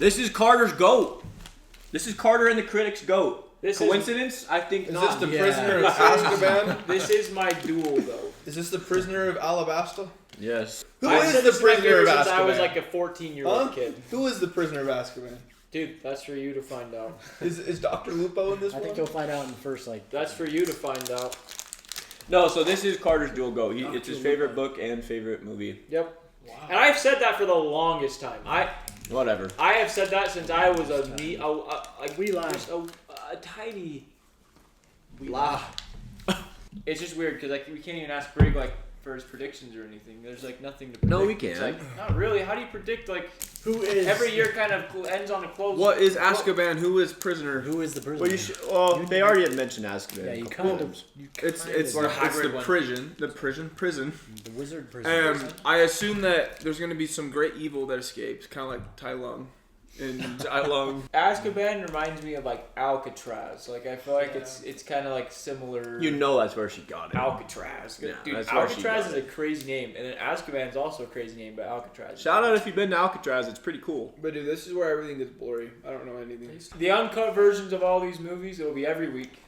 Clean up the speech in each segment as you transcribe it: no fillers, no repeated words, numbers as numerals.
This is Carter's GOAT. This is Carter and the critics' GOAT. Coincidence? I think is not. Is this the prisoner of Azkaban? This is my duel, though. Is this the prisoner of Alabasta? Yes. Who is the prisoner of Azkaban? Since I was like a 14-year-old kid. Who is the prisoner of Azkaban? Dude, that's for you to find out. Is Dr. Lupo in this one? I think you'll find out in the first, That's for you to find out. No, so this is Carter's dual GOAT. It's his favorite book and favorite movie. Yep. Wow. And I've said that for the longest time. Whatever. I have said that since I was a tiny La. It's just weird because we can't even ask Brig for his predictions or anything. There's nothing to predict. No, we can. It's not really. How do you predict who is every year kind of ends on a close? What is Azkaban? Who is prisoner? Who is the prisoner? Well, they already had mentioned Azkaban. Yeah, It's the prison. The prison. The wizard prison. I assume that there's going to be some great evil that escapes, kind of like Tai Lung. Azkaban reminds me of Alcatraz. I feel like it's kind of similar. That's where she got it. Alcatraz. Yeah, dude, Alcatraz is a crazy name, and then Azkaban is also a crazy name, but Alcatraz. Shout out if you've been to Alcatraz. It's pretty cool. But dude, this is where everything gets blurry. I don't know anything. The uncut versions of all these movies, it'll be every week.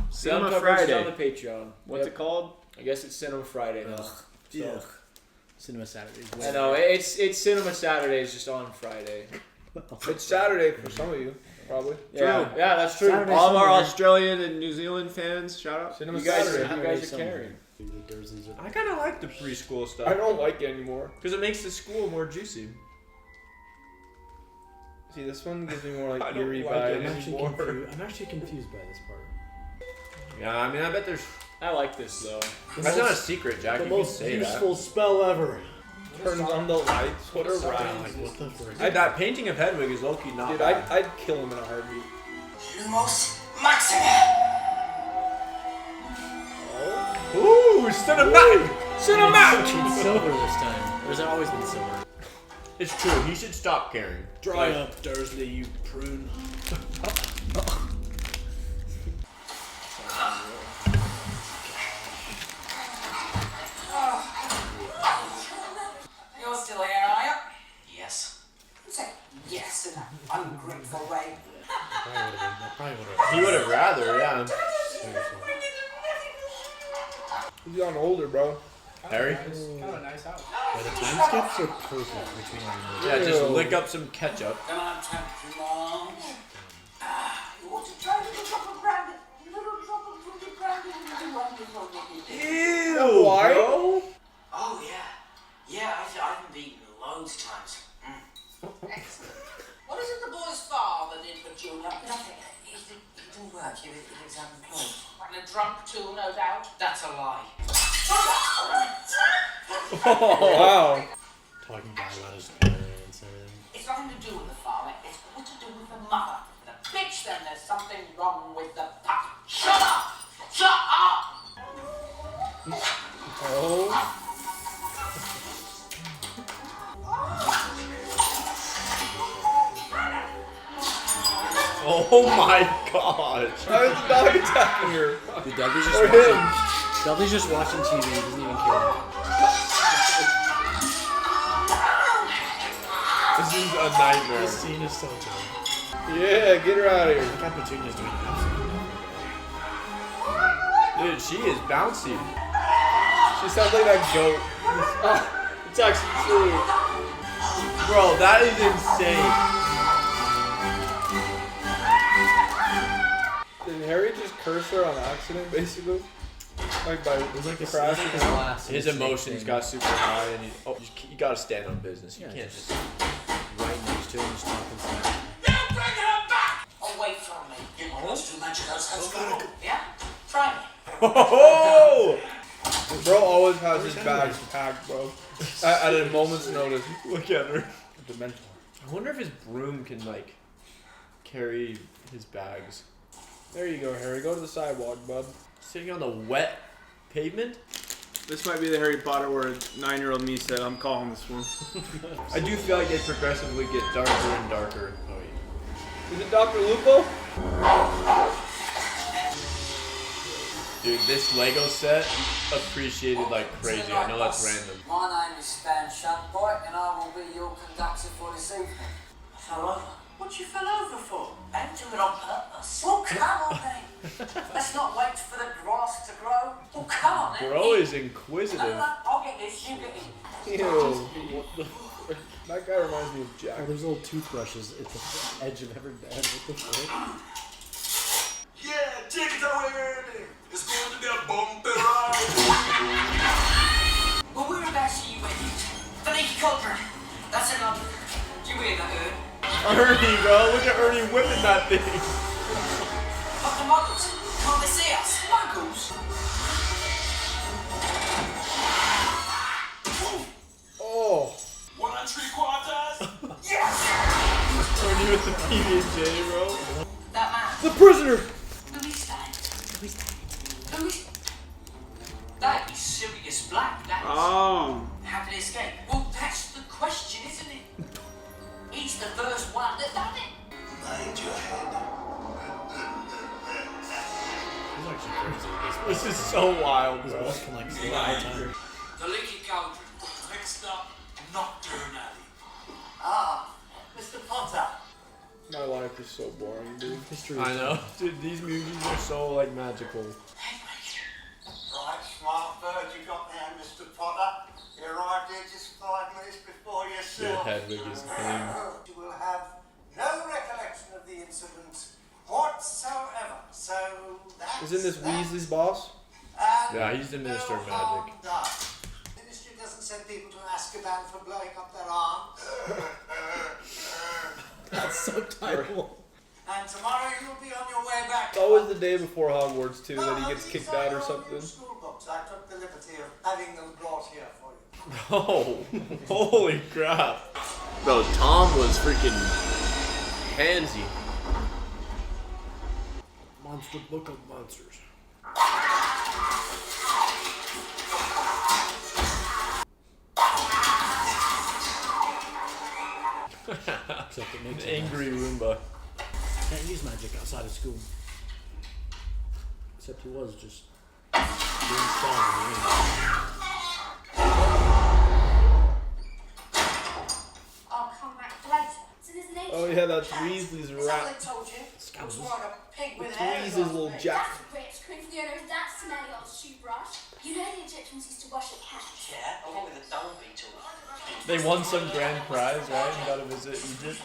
Cinema the uncut Friday versions on the Patreon. What's it called? I guess it's Cinema Friday now. Yeah. Cinema Saturdays. I know it's Cinema Saturdays just on Friday. It's Saturday for some of you, probably. Yeah, yeah, that's true. Saturday, all of our Australian and New Zealand fans, shout out. Cinema You guys Saturday. are carrying. I kind of like the preschool stuff. I don't like it anymore. Because it makes the school more juicy. See, this one gives me more eerie vibes. I'm actually confused by this part. Yeah, I mean, I bet there's... I like this, though. That's not a secret, Jack. The You most can say useful spell ever. Turns on the lights. What a ride. What the frick? That painting of Hedwig is low-key not Dude, bad. I'd kill him in a heartbeat. Lumos Maxima! Ooh, cinematic! Cinematic! It's silver this time. Or has it always been silver? It's true. He should stop caring. Dry up, Dursley, you prune. You're still here, are you? Yes. Say yes in an ungrateful way. He would have rather, yeah. He's gotten older, bro. Harry? It's kind of a nice house. Yeah, the time skips are perfect between all the movies. Yeah, just lick up some ketchup. Come on, Tante Mange. You want to try a little drop of brandy? A little drop of fruity brandy will be wonderful. Ew, Why? bro. Oh, yeah. Yeah, I've eaten loads of times. Excellent. What is it the boy's father did for Junior? Nothing. He didn't work. He was unemployed. And a drunk too, no doubt. That's a lie. Wow. Talking bad about his parents and everything. It's nothing to do with the father. It's all to do with the mother. The bitch, then there's something wrong with the puppy. Shut up! Shut up! Oh. Oh my gosh. How is the dog attacking her? Dude, Dudley's Or him? Just watching TV. He doesn't even care. This is a nightmare. This scene is so good. Yeah, get her out of I here. think Petunia's doing absolutely nothing. Dude, she is bouncy. She sounds like that goat. It's actually true. Bro, that is insane. Did Harry just curse her on accident, basically? By crashing? His emotions got super high, and you gotta stand on business. You can't just right next to him, just talking smack. You bring her back! Away from me. You want to do magic house? Yeah? Try me. Oh! Bro always has his bags packed, bro. At a moment's notice. Look at her. Dementor. I wonder if his broom can carry his bags. There you go, Harry. Go to the sidewalk, bud. Sitting on the wet pavement? This might be the Harry Potter where 9-year-old me said, I'm calling this one. I do feel like they progressively get darker and darker. Oh, yeah. Is it Dr. Lupo? Dude, this Lego set appreciated like crazy. I know that's random. My name is Stan Shunboy, and I will be your conductor for this evening. Hello? what you fell over for? I didn't do it on purpose. Well, come on, then. Let's not wait for the grass to grow. Well, come on, then. Bro is No, inquisitive. I'll get this, you get it. Ew. What the frick? That guy reminds me of Jack. Oh, there's little toothbrushes at the edge of every bed. What the frick? Yeah, take it away, Ernie. It's going to be a bumpy ride. Well, whereabouts are you headed? The leaky cauldron. That's enough. You hear that, Ernie, bro, look at Ernie whipping that thing. But the muggles, can't they see us? Muggles? Oh. 1 3/4. Yes! Ernie with the PB&J, bro. That man. The prisoner! Who is that? Who is... That is Sirius Black. That is... Oh. How did he escape? Well, that's the question, isn't it? He's the first one that done it. Mind your head. He's actually crazy with This is so wild, this. bro. His voice can like slow all the time. The leaky cauldron. Next up, Nocturne Alley. Ah, Mr. Potter. My life is so boring, dude. History. I know. Dude, these movies are so, like, magical. Right, smart bird you got there, Mr. Potter. You arrived here just 5 minutes before Dude, yourself. Hedwig is clean. You will have no recollection of the incident whatsoever. So that's Isn't this Weasley's boss? Yeah, he's the Minister of Magic. The Ministry doesn't send people to Azkaban for blowing up their arms. That's subtitle. And tomorrow you'll be on your way back. It's always the day before Hogwarts, too, that he gets kicked out or something. School books. I took the liberty of having them brought here for you. Oh, holy crap. Bro, Tom was freaking handsy. Monster Book of Monsters. Except it makes An it angry nice. Roomba. Can't use magic outside of school. Except he was just doing strong. I'll come back later. So there's an Oh yeah, that's Weasley's Is that what rat. they told you? Scouts. Looks like a pig with It's hairs Weasley's on little it. Jack. That's rich. Couldn't you know that smelly old shoe brush? You know the Egyptians used to wash their cats. Yeah, along with a dung beetle. They won some grand prize, right? And got to visit Egypt.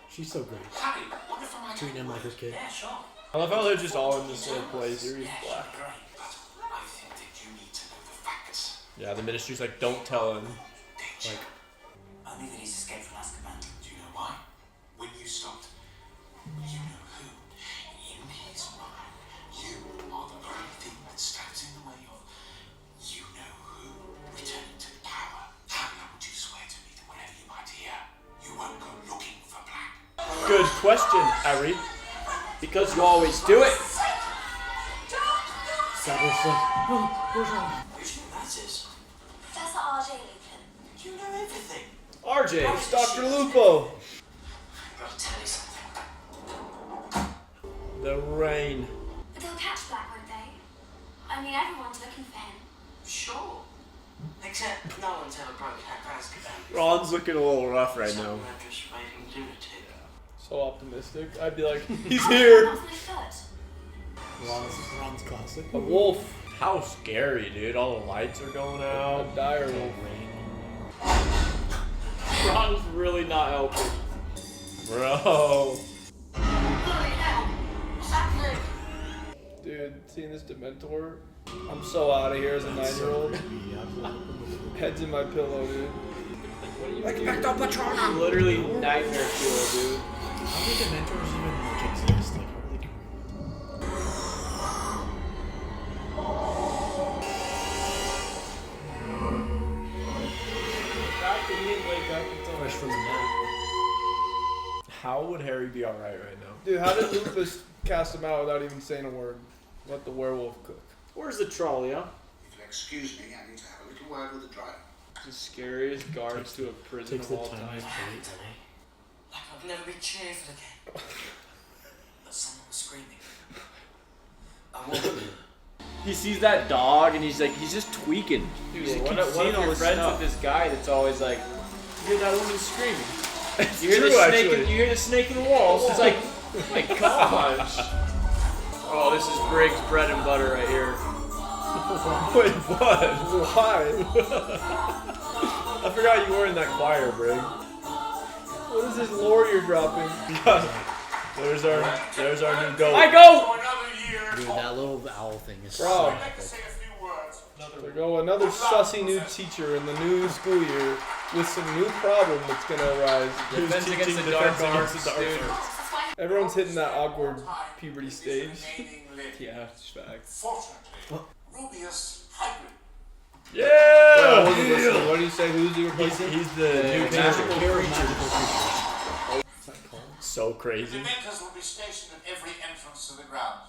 She's so great. Harry, what if I Treating him like her kid. Yeah, sure. I love how they're just all in this little place. Sirius Yeah, Black. great. But I think that you need to know the facts. Yeah, the Ministry's like, don't tell him. Danger. Only that he's escaped from Azkaban. Do you know why? When you stopped, you know who. In his mind, you are the only thing that stands in the way of you know who returning to power. How would you swear to me that whenever you might hear, you won't go looking for Black? Good question, Harry. Because you always do it. Severus like, oh, where's wrong? Who do you think that is? Professor R.J. Lupin. You know everything. RJ. It's Dr. Lupo. I've got to tell you something. The rain. But they'll catch Black, won't they? I mean, everyone's looking for him. Sure. Except no one's ever broken out of Azkaban. Ron's looking a little rough right now. Some murderous raving lunatic. So optimistic. I'd be like, he's here. That's my foot. Ron's classic. A wolf. How scary, dude. All the lights are going out. A dire wolf. Ron's really not helping. Bro. Bloody hell. What's happening? Dude, seeing this Dementor, I'm so out of here as a 9-year-old. Head's in my pillow, dude. Literally nightmare fuel, dude. How many Dementors even like exist? Like, how are they After he didn't wake up until fresh from the nap? How would Harry be alright right now? Dude, how did Lupus cast him out without even saying a word? Let the werewolf cook. Where's the trolley, huh? If you'll excuse me, I need to have a little word with the driver. The scariest guards to a prison Takes of the all time time. to wait today. Like I've never been cheerful again. But someone was screaming. A woman. He sees that dog and he's like, he's just tweaking. Dude, He what keeps if seeing all you're this friends stuff. with This guy that's always like, you hear that woman screaming. You hear true, the snake? actually. You hear the snake in the walls. It's like, oh my gosh. Oh, this is Briggs' bread and butter right here. Wait, what? Why? I forgot you were in that choir, Brig. What is this lore you're dropping? There's our new goat. I go! For another year. Dude, that little owl thing is Bro. so I'd like to epic. say a few words. There go another sussy new teacher in the new school year with some new problem that's gonna arise. Who's Defense teaching against the defense dark against arts, the dark dude. arts? Everyone's hitting that awkward puberty stage. Yeah, it's facts. Fortunately, Rubius Hagrid. I Yeah! wasn't listening. What did you say? Who's your He's replacement? the new magical teacher. creature. So The crazy. Dementors will be stationed at every entrance to the grounds.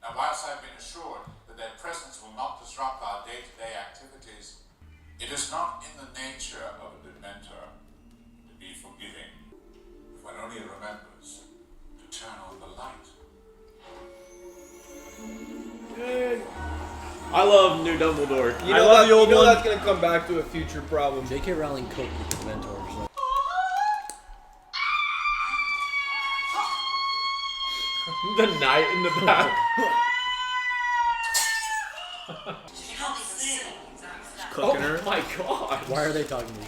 Now, whilst I've been assured that their presence will not disrupt our day-to-day activities, it is not in the nature of a Dementor to be forgiving if one only remembers to turn on the light. I love new Dumbledore. You I know, love the old one. that's gonna come back to a future problem. J.K. Rowling cooked with the mentors. Like, The knight in the back. Cooking her. Oh my god. why are they talking to me?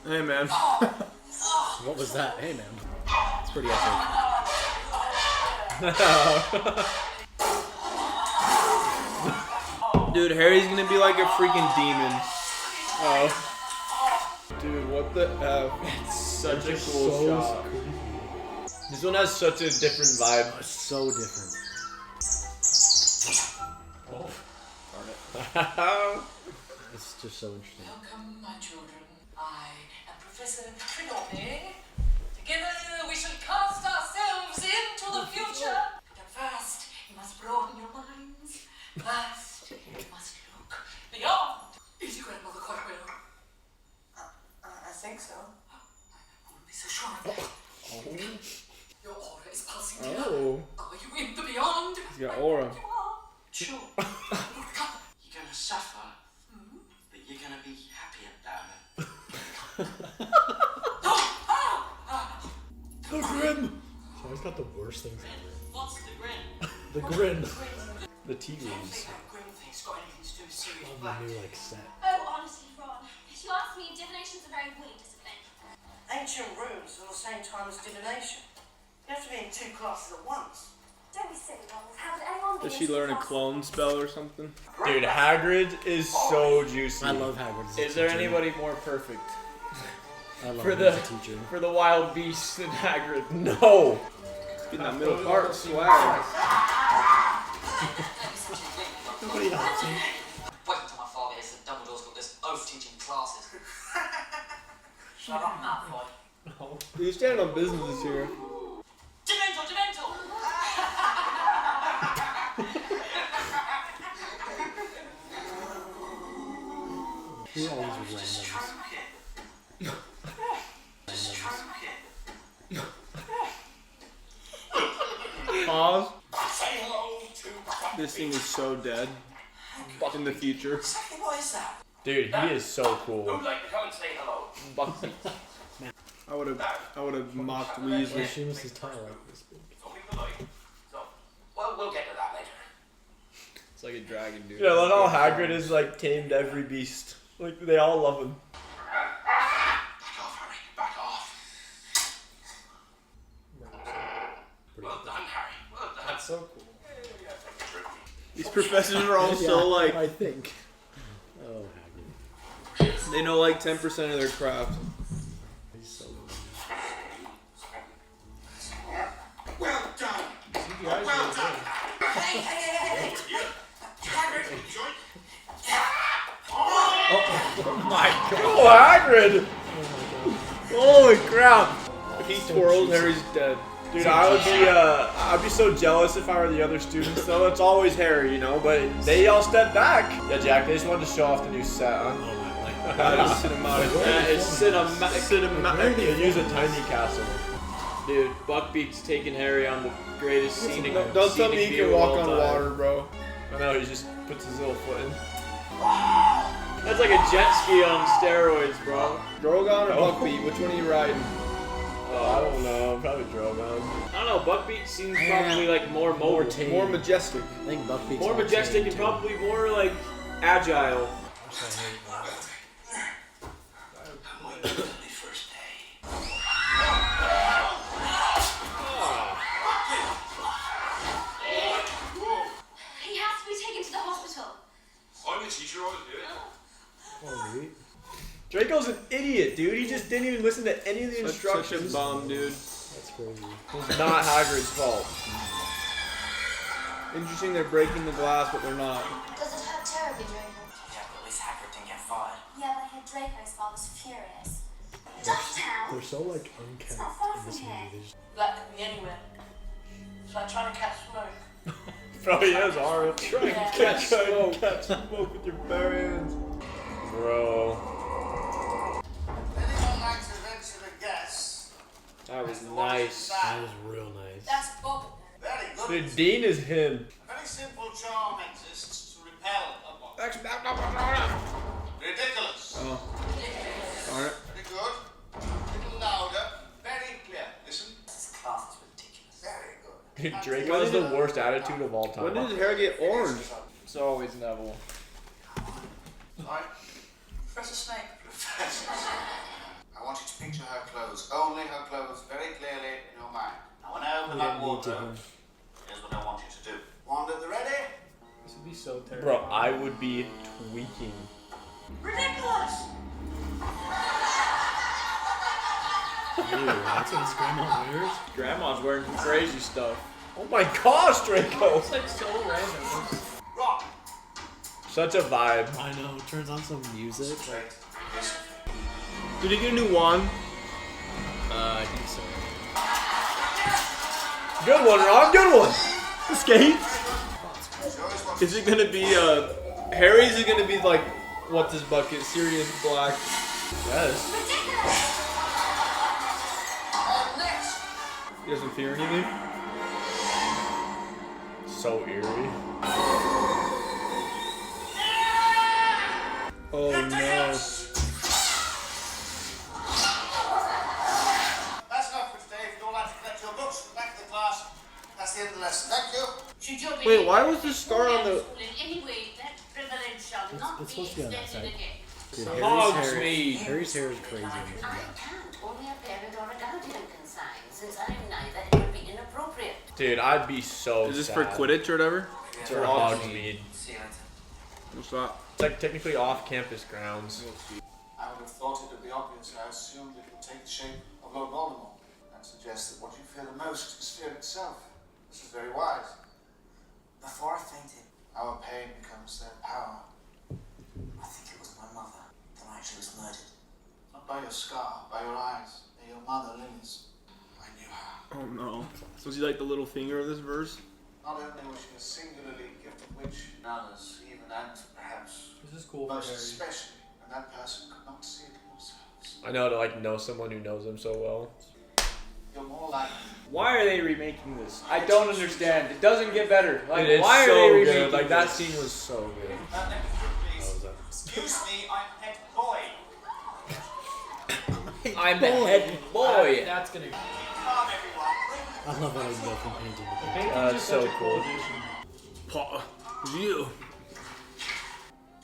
Hey, man. What was that? Hey, man. It's pretty epic. Dude, Harry's gonna be like a freaking demon. Oh. Dude, what the F? Such a cool shot. This one has such a different vibe. It's so different. It's just so interesting. Welcome, my children. I am Professor Trinity. Together we shall cast ourselves into the future. But first, you must broaden your minds. First, you must look beyond. Is your grandmother quite well? I think so. I wouldn't be so sure of that. Your aura is pulsing now. Oh. Are you in the beyond? He's got aura. You are. Sure. You're gonna suffer, but you're gonna be happy about it. The grin! She's always got the worst things ever. What's the grin? The grin. The tea I don't rooms. think that grin thing's got anything to do with Sirius Love Black. the new, like, set. Oh, honestly, Ron, if you ask me, divination's a very weird discipline. Ancient runes are the same time as divination. You have to be in two classes at once. Don't be silly, Ronald. How would anyone Does be she in learn a class? clone spell or something? Dude, Hagrid is so juicy. I love Hagrid as a Is there teacher. anybody more perfect I love for him as the a teacher. for the wild beasts than Hagrid? No. In that middle part, swag. Nobody helps him. Wait until my father hears that Dumbledore's got this oath teaching classes. Shut up, Malfoy. You stand on business here. Dementor, Dementor! Who are all these randoms? Pause. Say hello to This thing is so dead. In the future. Exactly what is that? Dude, he is so cool. Who'd like to come and say hello? I would have mocked Yeah, Weasley. she must have taught like this big. So, well, we'll get to that later. It's like a dragon, dude. Yeah, look how Hagrid is like tamed every beast. Like they all love him. Back off, Harry. Back off. Well done, Harry. Well done. That's so cool. These professors are all so like, I think. Oh, Hagrid. they know like 10% of their craft. He's so Well done. Well done. Hey! Hagrid! Oh, Hagrid! Holy crap! If he twirls, Harry's dead. Dude, I'd be so jealous if I were the other students though. It's always Harry, you know, but they all step back. Yeah, Jack, they just wanted to show off the new set, huh? That is cinematic. That is cinematic. They use a tiny castle. Dude, Buckbeak's taking Harry on the greatest scenic. Don't tell scenic me he view can of walk all on time. water, bro. I know, he just puts his little foot in. That's like a jet ski on steroids, bro. Drogon or Buckbeak? Which one are you riding? I don't know. Probably Drogon. I don't know. Buckbeak seems probably like more mobile, tame. More majestic. I think Buckbeak's more majestic, and probably more like agile. First day. He has to be taken to the hospital. I'm the teacher over here. Draco's an idiot, dude. He just didn't even listen to any of the Such a instructions. bomb, dude. That's crazy. It's not Hagrid's fault. Interesting, they're breaking the glass, but they're not. Does it hurt terribly, Draco? Yeah, but at least Hagrid didn't get fired. Yeah, but I heard Draco's father's furious. Dufftown? They're so like It's not far unkept in from this here. movie. They just That could be anywhere. It's like trying to catch smoke. Probably is, Ara. Try and Yeah. catch smoke. Catch smoke with your bare hands. Bro. Anyone like to venture a guess? That was nice. that was real nice. That's Bob. Very good. Dude, Dean is him. A very simple charm exists to repel a bot. Ridiculous. Oh. Alright. Very good. A little louder. Very clear. Listen. This class is ridiculous. Very good. Dude, Draco has the worst attitude of all time. When did his hair get orange? It's always Neville. Right. Professor Snape. I want you to picture her clothes. Only her clothes very clearly in your mind. Now when I open We that didn't need to. wardrobe, here's what I want you to do. Wanda, the ready? This would be so terrible. Bro, I would be tweaking. Ridiculous! Ew, that's what his grandma wears? Grandma's wearing some crazy stuff. Oh my gosh, Draco! It's like so random. Rock. Such a vibe. I know, turns on some music. Straight. Listen. Did he get a new wand? I think so. Good one, Ron. Good one. Escape? Show us what Is it gonna be, Harry's is gonna be like, what's his bucket? Sirius Black. Yes. next. He doesn't fear anything? So eerie. Oh no. That's enough for today. If you'd all like to collect your books from the back of the class, that's the end of the lesson. Thank you. Should you be Wait, why was this scar on the... Anyway, that privilege shall not It's be supposed to be on that extended side. again. Dude, Hogsmeade. Harry's hair is crazy in this I movie. can't. Only a parent or a guardian can sign. Since I am neither, it would be inappropriate. Dude, I'd be so Is this sad. for Quidditch or whatever? It's for Hogsmeade. See you later. What's that? It's like technically off-campus grounds. I would have thought it would be obvious. I assumed it would take the shape of Lord Voldemort and suggest that what you fear the most is fear itself. This is very wise. Before I fainted, Our pain becomes their power. I think it was my mother that actually was murdered. Not by your scar, by your eyes. They're your mother, Lily's. I knew her. Oh no. So is he like the little finger of this verse? Not only was she a singularly gifted witch, others, even and perhaps This is cool for most Harry. especially, and that person could not see it themselves. I know to like know someone who knows them so well. You're more like Why are they remaking this? I don't understand. It doesn't get better. Like, Dude, it's why so are they good. remaking Like that this? scene was so good. Next group, please. Excuse me, I'm head boy. I'm the head boy. That's gonna. Calm, everyone. I love how they go from painting to painting. That's so cool. Paw. You.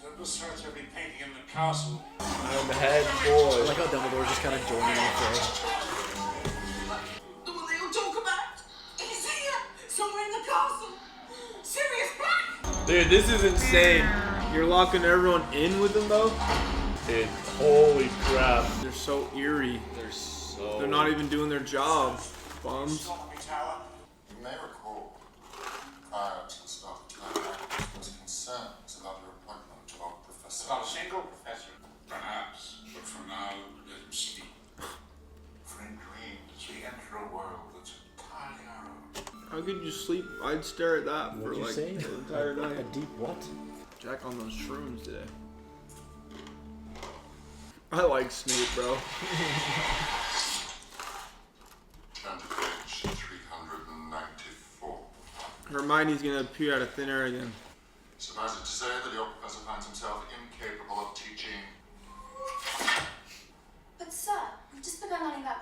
Don't research every painting in the castle. I'm the head I boy. like how Dumbledore's just kind of joining in the fray. The one they all talk about. He's here, somewhere in the castle. Sirius Black. Dude, this is insane. You're locking everyone in with them though? Dude, holy crap. They're so eerie. They're so. They're not even doing their job. Bums. Stop me, Tower. You may recall, prior to the start of tonight, there was concerns about your appointment of Professor. Not a single professor. Perhaps, but for now, let him sleep. For in dreams, we enter a world that's entirely our own. How could you sleep? I'd stare at that for What'd you like say? the entire A night. deep what? Jack on those shrooms today. I like Snape, bro. Turn to page 394. Hermione's gonna appear out of thin air again. Suffice it to say that your professor finds himself incapable of teaching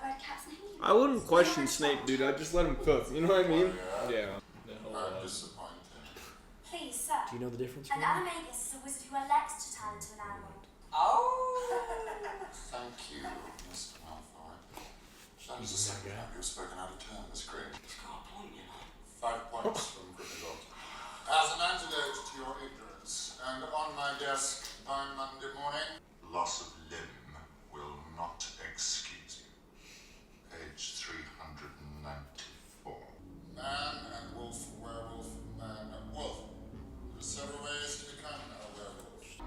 Red Cat's name? I wouldn't question Snape, dude. I'd just let him cook. You know what I mean? Yeah. I'm disappointed. Please, sir. Do you know the difference? An Ron? animagus is a wizard who elects to turn into an animal. Oh! Thank you, Mr. Malfoy. That is the second time you've spoken out of turn this grade. He's got a point, you know. 5 points from Gryffindor. As an antidote to your ignorance, and on my desk by Monday morning, loss of limb will not excuse you. Page 394. Man and wolf, werewolf, man and wolf. There are several ways to become a werewolf.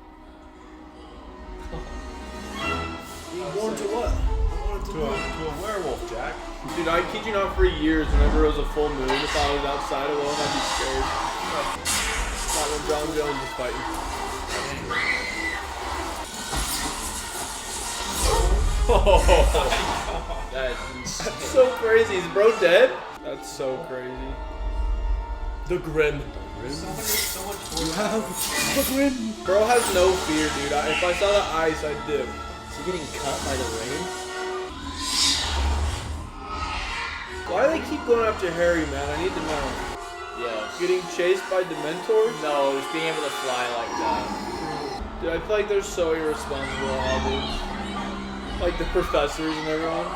You born to what? I wanted to To a werewolf, Jack. Dude, I kid you not, for years, whenever it was a full moon, if I was outside alone, I'd be scared. Not when John Jones is fighting. That's insane. That's so crazy. Is bro dead? That's so crazy. The Grim. Bro has no fear, dude. If I saw the ice, I'd dip. Is he getting cut by the rain? Why do they keep going after Harry, man? I need to know. Yes. Getting chased by Dementors? No, just being able to fly like that. Dude, I feel like they're so irresponsible at Hogwarts. Like the professors and everyone.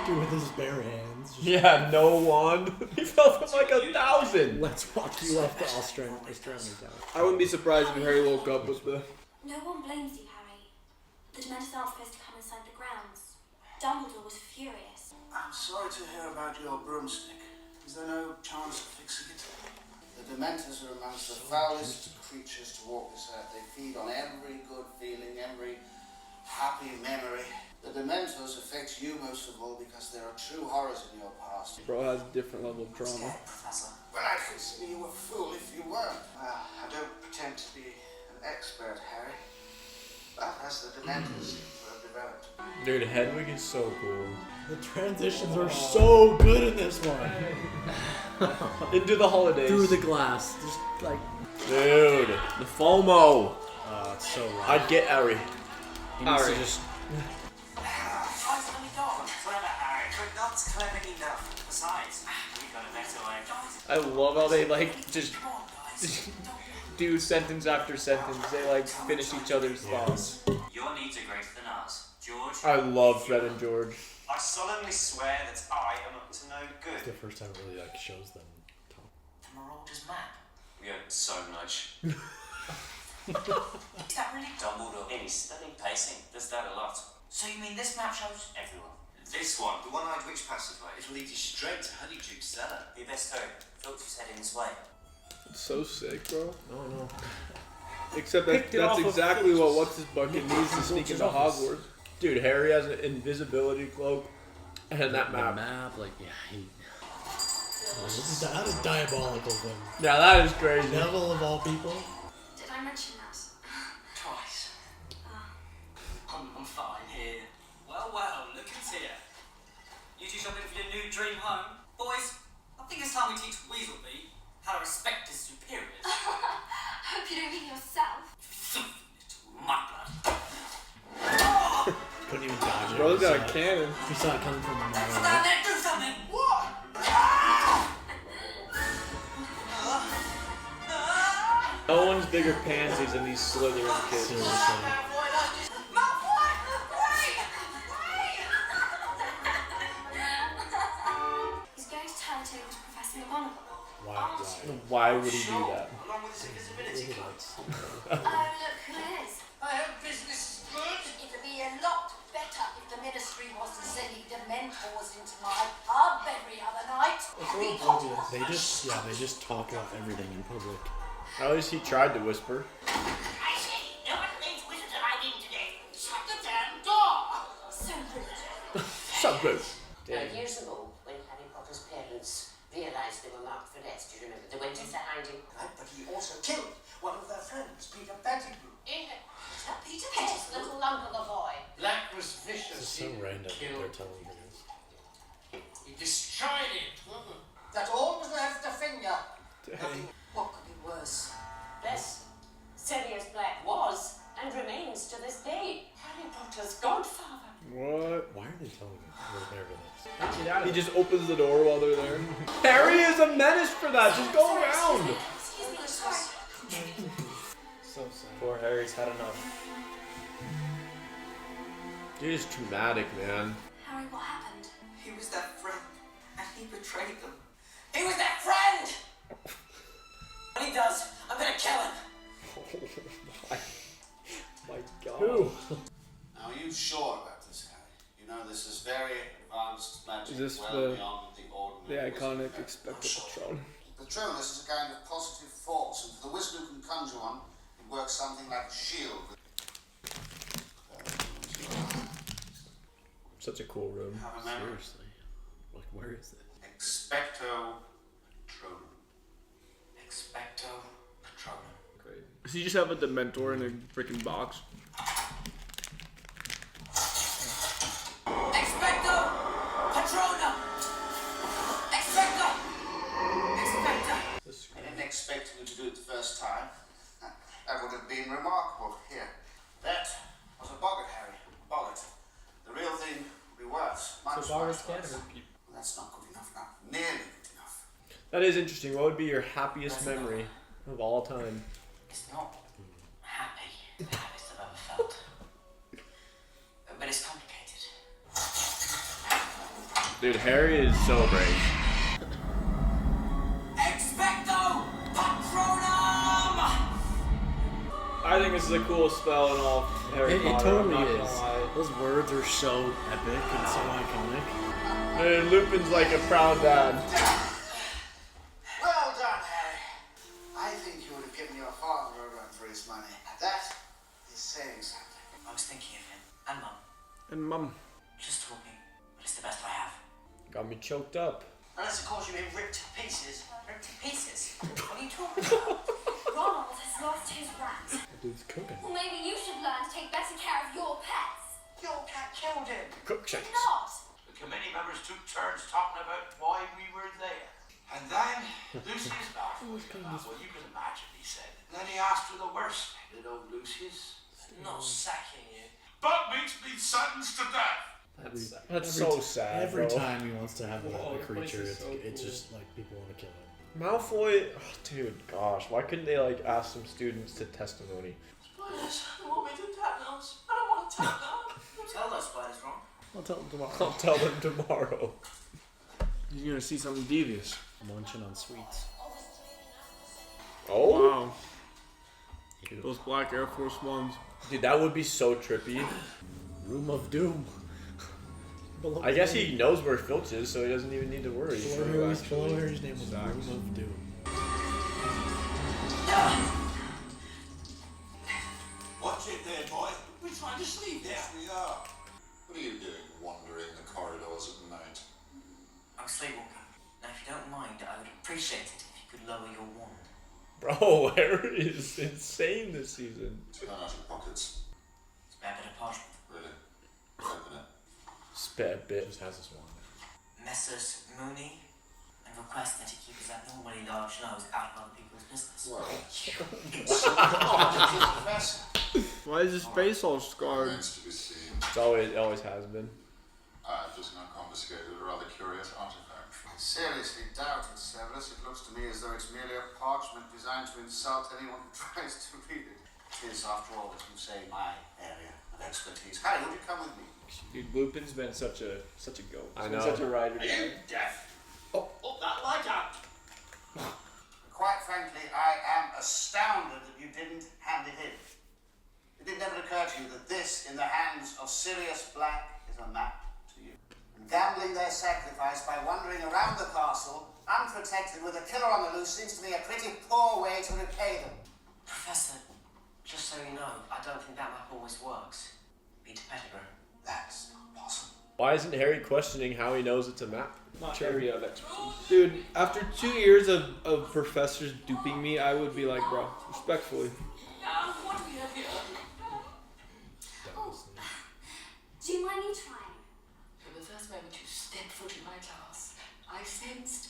Dude, with his bare hands. Just, Yeah, no wand. He fell from like 1,000. let's walk you off the Australian tower. I wouldn't be surprised if Harry woke up with the... No one blames you, Harry. The Dementors aren't supposed to come inside the grounds. Dumbledore was furious. I'm sorry to hear about your broomstick. Is there no chance of fixing it? The Dementors are amongst the foulest creatures to walk this earth. They feed on every good feeling, every happy memory. The Dementors affect you most of all because there are true horrors in your past. Bro has a different level of trauma. Professor. Well, I'd consider you a fool if you weren't. Well, I don't pretend to be an expert, Harry. But as the Dementors have developed. Dude, Hedwig is so cool. The transitions are so good in this one. Into the holidays. Through the glass. Just like, Dude, the FOMO. it's so loud. I'd get Harry. He needs Harry. to just... I've only gone. Whatever, Harry. But not clever enough. Besides, we've got a better way. I love how they like just Come on, guys. do sentence after sentence. They like finish each other's thoughts. Your needs are greater than ours. George, I love Fred and George. I solemnly swear that I am up to no It's good. the first time it really like shows them talk. The Marauder's map. We owe so much. Is that really? Dumbledore, in his stunning pacing, does that a lot. So you mean this map shows everyone? This one, the one-eyed witch passageway, it'll lead you straight to Honeyduke's cellar. Be best hurry. Filcher's heading this way. It's so sick, bro. Oh no. Except that, Picked it that's off of exactly what Filch's- What's-His-Bucket needs to sneak into Hogwarts. Dude, Harry has an invisibility cloak and that The map. map, like, yeah, that is diabolical then. Yeah, that is crazy. Neville of all people. Did I mention that? Twice. Oh. I'm fine here. Well, look who's here. You two shopping for your new dream home? Boys, I think it's time we teach Weaselby how to respect his superiors. Hope you don't mean yourself. Muddler. Couldn't even dodge it. Bro's got a He saw it. cannon. He saw it coming from a mile Stand away. there, do something! What? No one's bigger pansies than these Slytherin kids. Seriously. He's going to turn it over to Professor McGonagall. Why? Why would he do that? Along with his invisibility cloak. Oh, look who it is. I hope business is good. It'd be a lot better if the ministry wasn't sending Dementors into my pub every other night. They just talk about everything in public. At least he tried to whisper. I say, no one thinks wizards arrived in today. Shut the damn door! So rude. So good. Years ago, when Harry Potter's parents realised they were marked for death, do you remember? They went into hiding. Right, but he also killed one of their friends, Peter Pettigrew. Is that Peter Pettigrew? Little lump of a boy. Black was vicious. It's so random that they're telling you this. He destroyed it. That all was left a finger. What could be worse? This Sirius Black was and remains to this day Harry Potter's godfather. What? Why are they telling me we're there for this? He just opens the door while they're there. Harry is a menace for that. Just go around. Excuse me, sorry. So sad. Poor Harry's had enough. Dude, it's traumatic, man. Harry, what happened? He was their friend, and he betrayed them. He was their friend! When he does, I'm gonna kill him. My God. Who? Now, are you sure about this, Harry? You know this is very advanced magic, Is this well the- beyond the The ordinary. iconic wizard. expected Patron. The Patronus is a kind of positive force, and for the wizard who can conjure one, it works something like a shield. Such a cool room. Have a memory. Seriously. Like, where is it? Expecto Patronum. Expecto Patronum. Crazy. Does he just have a Dementor in a freaking box? Expecto Patronum! Expecto! Expecto! I didn't expect you to do it the first time. That would have been remarkable. Here. That was a boggart, Harry. A boggart. The real thing would be worse. Much, So boggarts much can worse. hurt people. Well, that's not good enough now. Nearly good enough. That is interesting. What would be your happiest memory of all time? It's not happy, the happiest I've ever felt. But it's complicated. Dude, Harry is so brave. Expecto Patronum! I think this is the coolest spell in all of Harry It Potter. totally I'm not is. gonna lie. Those words are so epic and so iconic. Dude, Lupin's like a proud dad. Well done, Harry. I think you would have given your father a run for his money. That is saying something. I was thinking of him and Mum. And Mum. Just talking, but it's the best I have. Got me choked up. Unless, of course, you mean ripped to pieces. Ripped to pieces? What are you talking about? Ronald has lost his rat. Dude's cooking. Well, maybe you should learn to take better care of your pets. Your cat killed him. Cook checks. Not. The committee members took turns talking about why we were there. And then Lucius asked, well, you can imagine, he said. And then he asked for the worst thing, old Lucius. Not sacking you. But makes me sentenced to death. That's so sad, Every bro. time he wants to have Whoa, a the creature, place is so it's cool. just like people want to kill him. Malfoy, oh, dude, gosh, why couldn't they like ask some students to testimony? Spiders, they want me to tap those. I don't want to tap them. Tell those spiders, Ron. I'll tell him tomorrow. I'll tell them tomorrow. You're gonna see something devious. Munching on sweets. Oh, Wow. Those black Air Force Ones. dude, that would be so trippy. Room of Doom. Below I guess Harry. he knows where Filch is, so he doesn't even need to worry. Below Harry's name was Room of Doom. Watch it there, boy. We're trying to sleep there. We are. What are you doing wandering the corridors at night? I'm sleepwalking. Now, if you don't mind, I would appreciate it if you could lower your wand. Bro, Harry is insane this season. Turn out your pockets. Spare bit of parchment. Really? Open it. Spare bit. Just has this one. Messrs. Mooney, and request that he keep his abnormally large nose out of other people's business. Well, Why is his face all scarred? remains to be seen. It always has been. I've just now confiscated a rather curious artifact. I seriously doubt it, Severus. It looks to me as though it's merely a parchment designed to insult anyone who tries to read it. It is, after all, as you say, my area of expertise. Harry, would you come with me? Dude, Lupin's been such a goat. I He's been know. such a rider. Are you deaf? Oh, that light out. Quite frankly, I am astounded that you didn't hand it in. It did never occur to you that this, in the hands of Sirius Black, is a map to you. And gambling their sacrifice by wandering around the castle, unprotected with a killer on the loose, seems to me a pretty poor way to repay them. Professor, just so you know, I don't think that map always works. Peter Pettigrew. That's not possible. Why isn't Harry questioning how he knows it's a map? Not area of expertise. Dude, after 2 years of professors duping me, I would be like, bro, respectfully. Now, what do we have here? Oh, do you mind me trying? From the first moment you stepped foot in my class, I sensed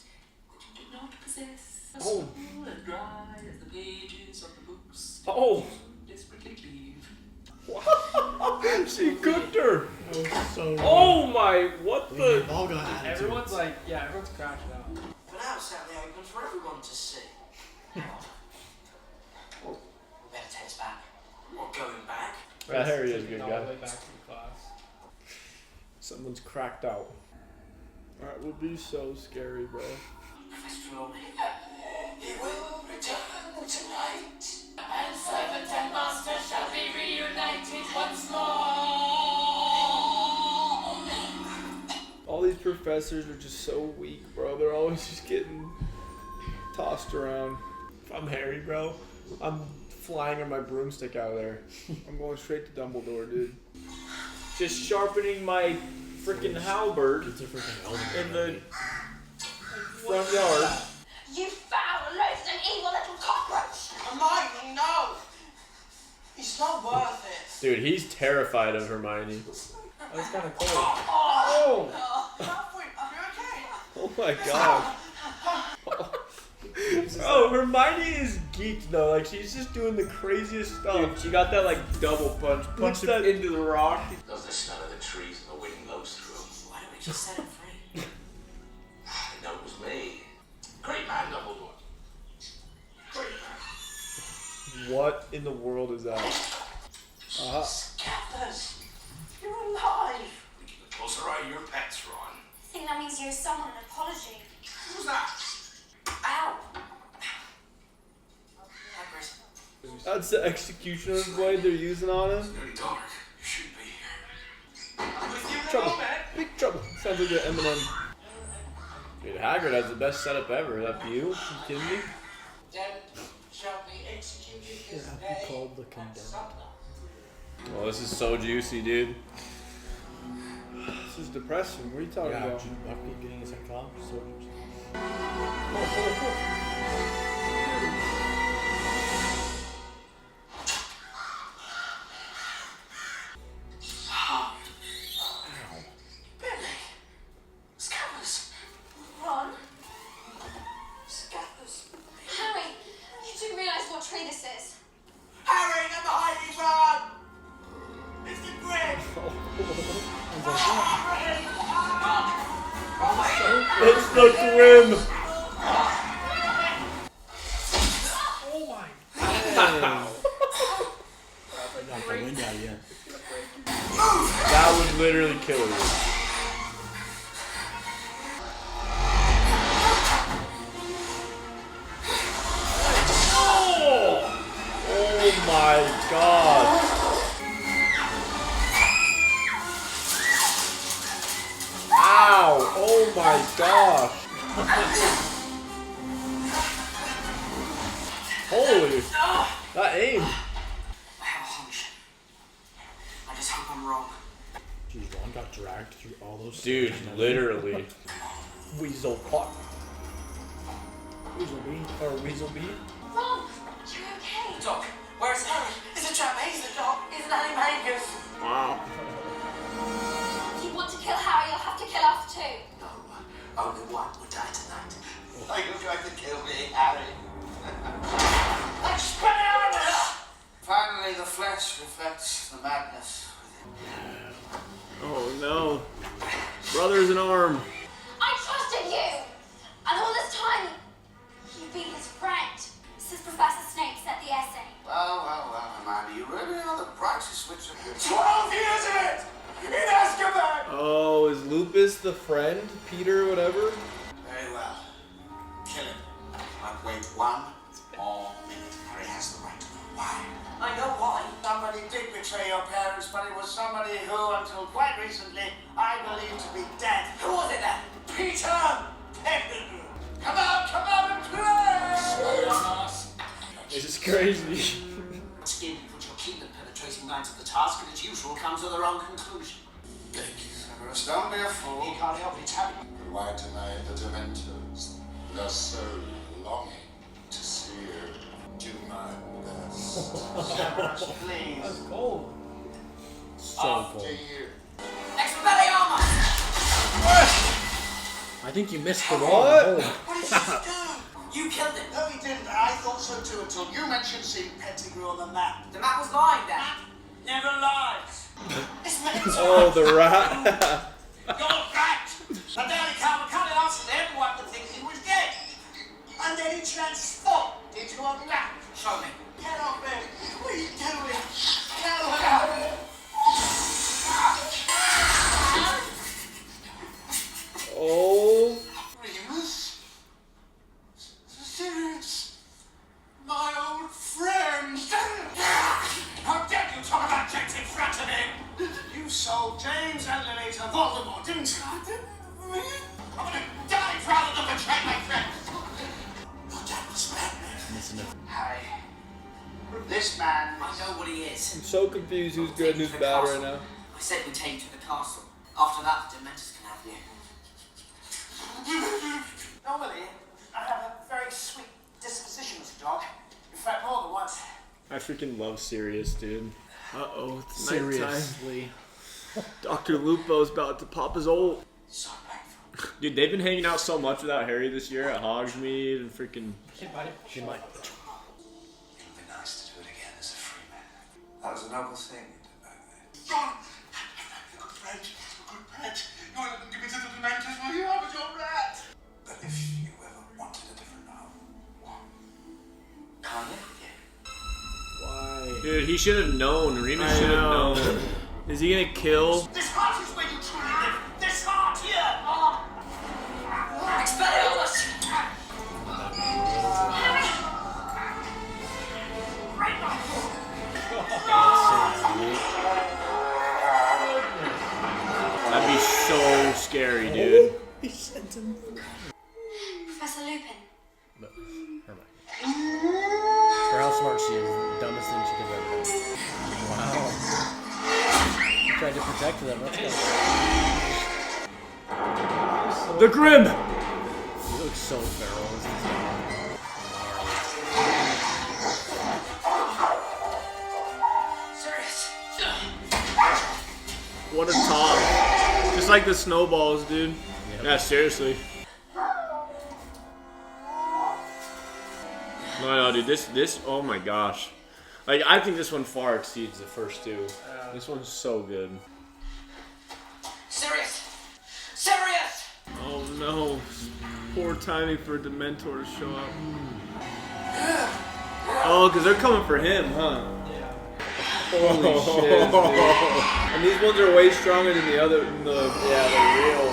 that you did not possess as smooth and dry as the pages of the books Oh. you desperately cleave. She cooked her. That was so Oh my, what We the? all got attitudes. Everyone's like, yeah, everyone's crashing out. But now it's sadly open for everyone to see. We better take us back. What, going back? Yeah, Harry is a good All the guy. way back to the class. Someone's cracked out. Alright, we'll be so scary, bro. Professor Trelawney. He will return tonight, and servant and master shall be reunited once more. All these professors are just so weak, bro. They're always just getting tossed around. If I'm Harry, bro, I'm flying on my broomstick out of there. I'm going straight to Dumbledore, dude. Just sharpening my freaking halberd It's a freaking elder. in the front yard. You foul, loathsome, evil little cockroach! Hermione, no! He's not worth it. Dude, he's terrified of Hermione. Oh, it's kind of cold. Oh! Halfway, you okay? Oh my god. Oh, Hermione is geeked though. Like she's just doing the craziest stuff. Dude, she got that like double punch. Punched that- it into the rock. Does the smell of the trees and the wind blows through? Why don't we just set him free? I know it was me. Great man, Dumbledore. Great man. What in the world is that? Scathers! You're alive! We keep a closer eye on your pets, Ron. I think that means you owe someone an apology. Who's that? Ow! Hagrid. That's the executioner's blade they're using on him. It's nearly dark. You shouldn't be here. I'm with you in a Trouble. moment. Big trouble. Sounds like an Eminem. Dude, Hagrid has the best setup ever. Is that you? You kidding me? Then shall be executed this Yeah, day. he called the condemned. Oh, this is so juicy, dude. This is depressing. What are you talking Yeah, about? Bucky getting his head caught. So Billy! Scathers! Ron, Scathers! Harry, you do realise what tree this is? Harry, get behind me, Ron! It's the grid! Harry! It's the Grim. knock the wind out of you. That would literally kill you. Oh my god. Ow! Oh my gosh! Holy! That aim! I have a hunch. I just hope I'm wrong. Jeez, Ron got dragged through all those. Dude, stairs. literally. Weasel pot. Weasel bee? Or Weasel bee? Ron, you okay? Doc, where's Harry? It's a trap, he's the dog. Isn't that him, Angus? Wow. If you want to kill Harry, you'll have to kill us too. No, only one would die tonight. Are you going to kill me, Harry? Expelliarmus! Finally, the flesh reflects the madness within. Oh no. Brothers in arm. I trusted you! And all this time, you've been his friend. This is Professor Snape said the essay. Well, Amanda, you really are the brightest witch of your 12 years of it! In Azkaban! Oh, is Lupus the friend? Peter, whatever? Very well. Kill him. But wait 1 more minute. Harry has the right to know why. I know why. Somebody did betray your parents, but it was somebody who, until quite recently, I believed to be dead. Who was it then? Peter Pettigrew. Come out and play! This is crazy. Skin, you put your kingdom-penetrating minds at the task, and as usual, comes to the wrong conclusion. Thank you, Severus. Don't be a fool. He can't help it. It's happening. Why deny the Dementors? They're so longing to see you do my best. Severus, please. That's cold. So After cold. you. Expelliarmus! I think you missed the What? wrong hole. What did you do? You killed him. No, he didn't. I thought so too until you mentioned seeing Pettigrew on the map. The map was lying, Dad. Never lies. This man's Oh, the rat. You're right! The Daily Cat cut it off to everyone to think he was dead. And then he transformed into a rat. Show me. Get off me. What are you doing? Get off. Oh. Remus? Sirius? My old friend! How dare you talk about James in front of me? You sold James and Lily to Voldemort, didn't you? I'm gonna die rather than betray my friend! Your dad was Batman. Harry, this man... I know what he is. I'm so confused who's good and who's bad right now. I said we take you to the castle. After that, the Dementors can have you. Normally, I have a very sweet disposition as a dog. In fact, more than once. I freaking love Sirius, dude. Uh-oh, it's Seriously. nighttime. Dr. Lupo's about to pop his old. So painful. Dude, they've been hanging out so much without Harry this year at Hogsmeade and freaking. She might. It would be nice to do it again as a free man. That was a noble thing you did back then. John! You're a good friend. You're a good pet. You won't let them give me to the Dementors, will you? I was your rat! But if you ever wanted a different home, Can't live with you. Why? Dude, he should have known. Remus should have known. Is he gonna kill? This heart is where you truly live. This heart here. Expelliarmus! That'd be so scary, dude. He sent him. Professor Lupin. For how smart she is, the dumbest thing she could ever do. Wow. He tried to protect them. Let's go. The Grim! He looks so feral. This is Sirius! What a top. Just like the snowballs, dude. Yeah, seriously. No, dude, this, oh my gosh. Like, I think this one far exceeds the first two. This one's so good. Sirius! Sirius! Oh no. Poor timing for Dementor to show up. Oh, because they're coming for him, huh? Holy shit, dude. And these ones are way stronger than the other. Yeah, they're real.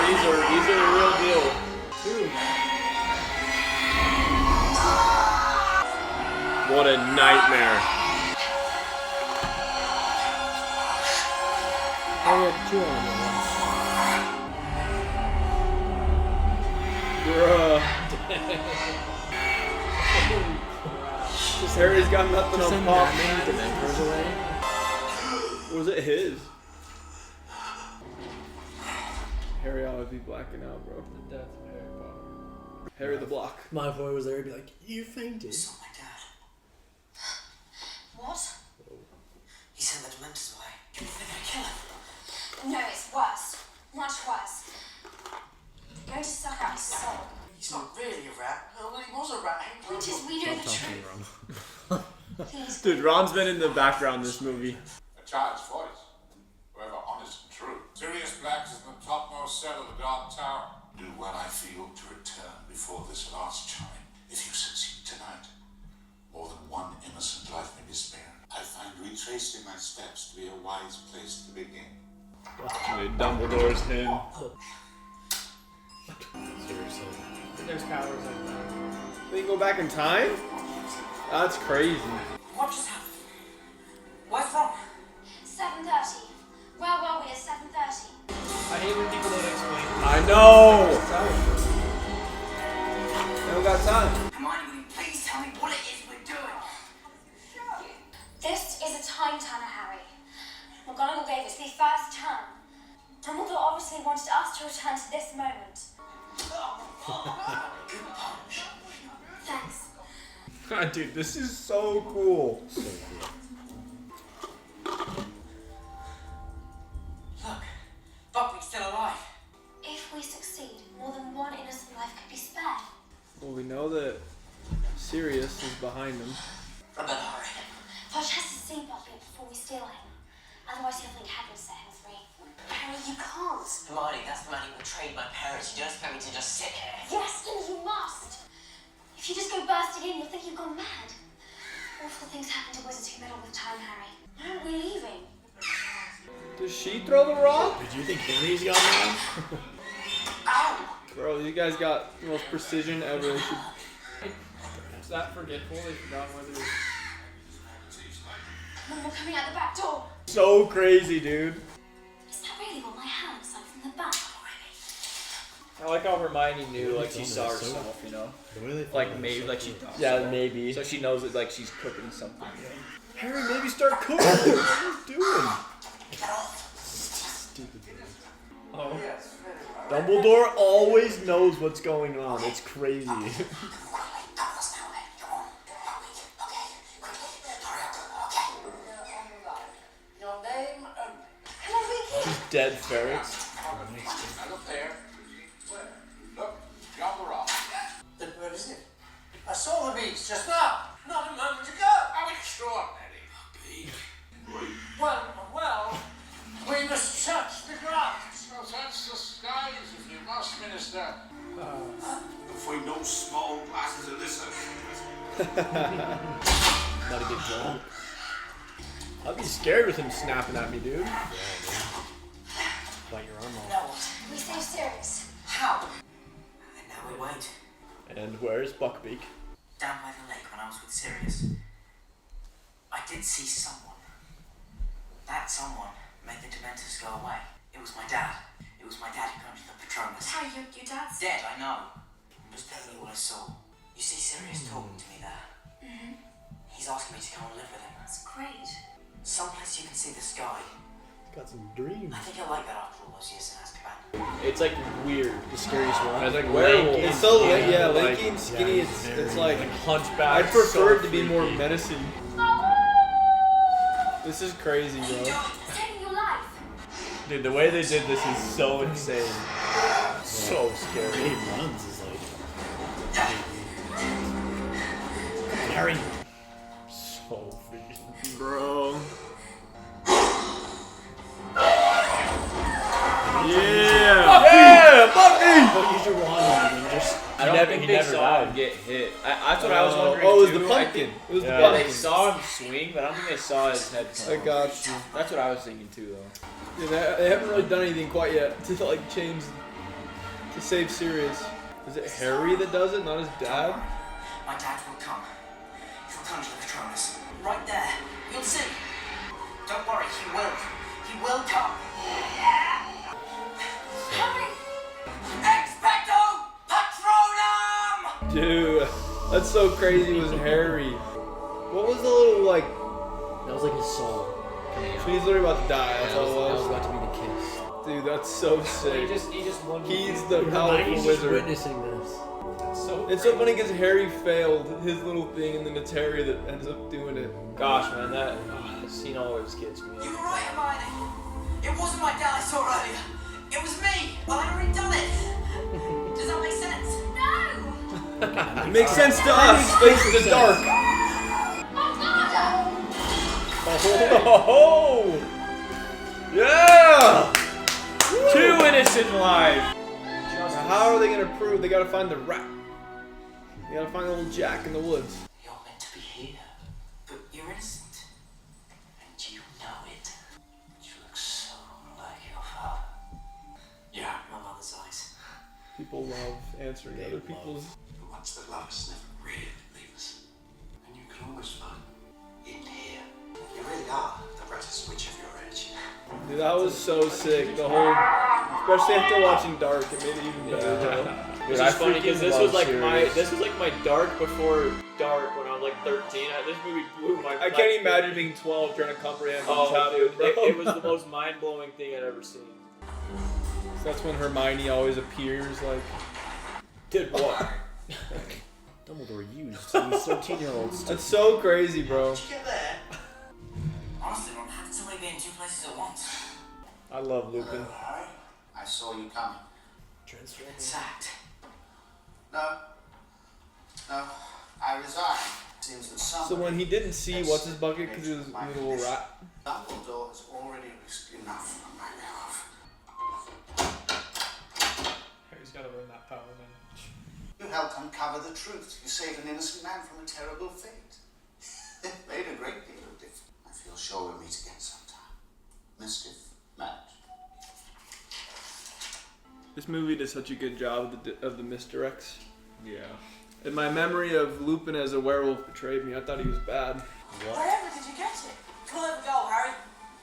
These are the real deal. Dude. What a nightmare. I had two on Bruh. Just Harry's got nothing on pop. Dementors away. Was it his? Harry always be blacking out, bro. The death of Harry Potter. Harry the Block. My boy was there, he'd be like, you fainted. Saw my dad. What? He sent the Dementors away. You think I kill him? No, it's worse. Much worse. Going to suck out his soul. He's not really a rat. Well, he was a rat. Point is, we know the truth. Please. Dude, Ron's been in the background this movie. A child's voice, however honest and true. Sirius Black is in the topmost cell of the Dark Tower. Do what I feel to return before this last chime. If you succeed tonight, more than one innocent life may be spared. I find retracing my steps to be a wise place to begin. Dude, Dumbledore's him. Seriously. There's powers like that. They can go back in time? That's crazy. What just happened? What's wrong? 7:30. Where were we at 7:30? I hate when people don't explain. I know! They don't got time. Hermione, will you please tell me what it is we're doing? This is a time turner, Harry. McGonagall gave us the first turn. Dumbledore obviously wanted us to return to this moment. Thanks. Dude, this is so cool. Look, Buckley's still alive. If we succeed, more than one innocent life could be spared. Well, we know that Sirius is behind them. I better hurry. Fudge has to see Buckley before we steal him. And Otherwise, he'll think happens to him three. Harry, you can't. Hermione, that's the man who betrayed my parents. You don't expect me to just sit here. Yes, and you must. If you just go bursting in, you'll think you've gone mad. Awful things happen to wizards who meddle with time, Harry. Why aren't we leaving? Does she throw the rock? Did you think Harry's got one? Ow! Bro, these guys got the most precision ever. Is that forgetful? They forgot whether. Mum, we're coming out the back door. So crazy, dude. Is that really what my hair looks like from the back? I like how Hermione knew, like she saw herself, you know, The way they like maybe, like she thought. Yeah, so. maybe. So she knows that like she's cooking something. You know? Harry, maybe start cooking. What are you doing? stupid. Oh. Dumbledore always knows what's going on. It's crazy. Your name only. Come on, Ricky. Just dead ferrets. Now look there. Where? Look, beyond the rock. Then where is it? I saw the beast just now. Not a moment ago. How extraordinary. Well, we must touch the ground. So touch the skies if you must, Minister. If we no small glasses of this. Not a good job. I'd be scared with him snapping at me, dude. Bite your arm off. Now what? We save Sirius. How? And now we wait. And where's Buckbeak? Down by the lake when I was with Sirius, I did see someone. That someone made the Dementors go away. It was my dad. It was my dad who conjured the Patronus. Harry, your dad's Dead, I know. I'm just telling you what I saw. You see Sirius talking to me there. Mm-hmm. He's asking me to come and live with him. That's great. Someplace you can see the sky. Got some dreams. I think I like that after all those years in Azkaban. It's like weird. The scariest one. It's like werewolf. lanky. It's so Yeah, lanky and skinny. yeah, it's very like Hunchback. I'd prefer it so to be more freaky. menacing. This is crazy, bro. Saving your life. Dude, the way they did this is so insane. So The way scary. he runs is like. Harry. So freaking. Bro. Yeah, Bucky! Don't use your wand on him. Just. I don't think he they never saw died. him get hit. That's what I was wondering. Oh, it was too. the I pumpkin. think- It was the Yeah. Yeah, they pumpkin. saw him swing, but I don't think they saw his head. I got you. That's what I was thinking too, though. Yeah, they haven't really done anything quite yet to like change to save Sirius. Is it Harry that does it, not his dad? My dad will come. He'll conjure the Patronus. Right there. You'll see. Don't worry, he will. He will come. Harry. Expecto Patronum! Dude, that's so crazy. It was Harry. What was the little like? That was like his soul coming out. He's literally about to die. That's That all was it was. about to be the kiss. Dude, that's so sick. He just won. He's the Hermione's powerful just wizard. witnessing this. so. It's so funny because Harry failed his little thing, and then it's Harry that ends up doing it. Gosh, man, that scene always gets me. You were right, Hermione. It wasn't my dad I saw earlier. It was me. Well, I'd already done it. Does that make sense? No. It makes sense to us. Space is dark. My father. Oh! Yeah! 2 innocent lives. Now, how are they gonna prove? They gotta find the rat. They gotta find the little Jack in the woods. You're meant to be here, but you're innocent. And you know it. You look so like your father. Yeah, my mother's eyes. People love answering They other love. people's. The ones that love us never really leave us. And you can always find in here. You really are the brightest witch of your age. Dude, that was so sick. The whole, especially after watching Dark, it made it even better. Bro. Which I is funny because freaking this love was like Sirius. my dark before dark when I was like 13. This movie blew my. I can't imagine being 12 trying to comprehend what's Oh, happening, dude, bro. it was the most mind-blowing thing I'd ever seen. So that's when Hermione always appears, like. Did what? Dumbledore used these 13-year-olds. That's so crazy, bro. How'd you get there? Honestly, Ron, how can somebody be in 2 places at once? I love Lupin. Harry, I saw you coming. Sacked. No. I resigned to seems that So when he didn't see what's his bucket because he was a little rat. Dumbledore has already risked enough on my behalf. Harry's gotta learn that power, man. You helped uncover the truth. You saved an innocent man from a terrible fate. It made a great deal of difference. I feel sure we'll meet again sometime. Mischief, Matt. This movie does such a good job of the misdirects. Yeah. And my memory of Lupin as a werewolf betrayed me. I thought he was bad. Wherever did you get it? Clever go, Harry.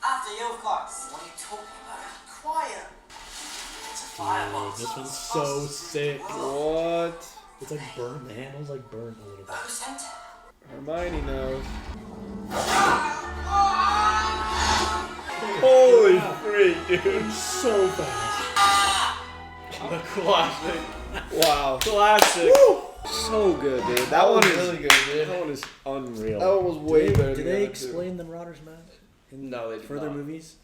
After you, of course. What are you talking about? Quiet. It's a fireball. Dude, this one's so sick. What? It's like burnt. The handle's like burnt a little bit. Who sent it? Hermione knows. Holy freak, dude. So fast. The classic. Wow. Classic. Woo! So good, dude. That one is really good, dude. That one is unreal. That one was way better Did than they the other explain the Marauders match in No, they did further not. movies?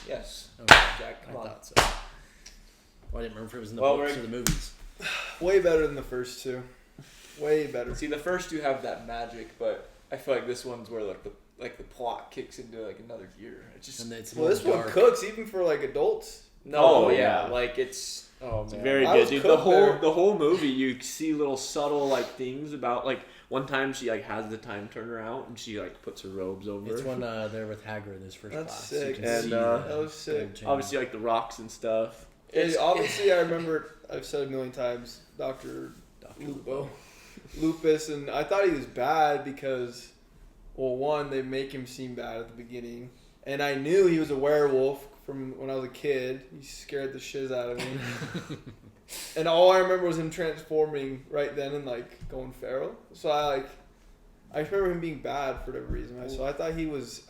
Yes. Okay, Jack, come I on. thought so. Well, I didn't remember if it was in the Well, books we're- or the movies. two. Way better than the first two. Way better. See, the first two have that magic, but I feel like this one's where the plot kicks into like another gear. It's just And it's Well, more this one dark. cooks even for like adults. no, yeah. like it's It's very I good, was dude. cooked there. The whole movie, you see little subtle like things about like one time she like has the time turner out and she like puts her robes over. It's her. when they're with Hagrid in his first That's class. sick. You can And, see that was sick. time change. Obviously like the rocks and stuff. Obviously, I remember. I've said it a million times. Dr. Lupo. Lupus, and I thought he was bad because, well, one, they make him seem bad at the beginning, and I knew he was a werewolf from when I was a kid. He scared the shiz out of me, and all I remember was him transforming right then and like going feral. So I remember him being bad for whatever reason. So I thought he was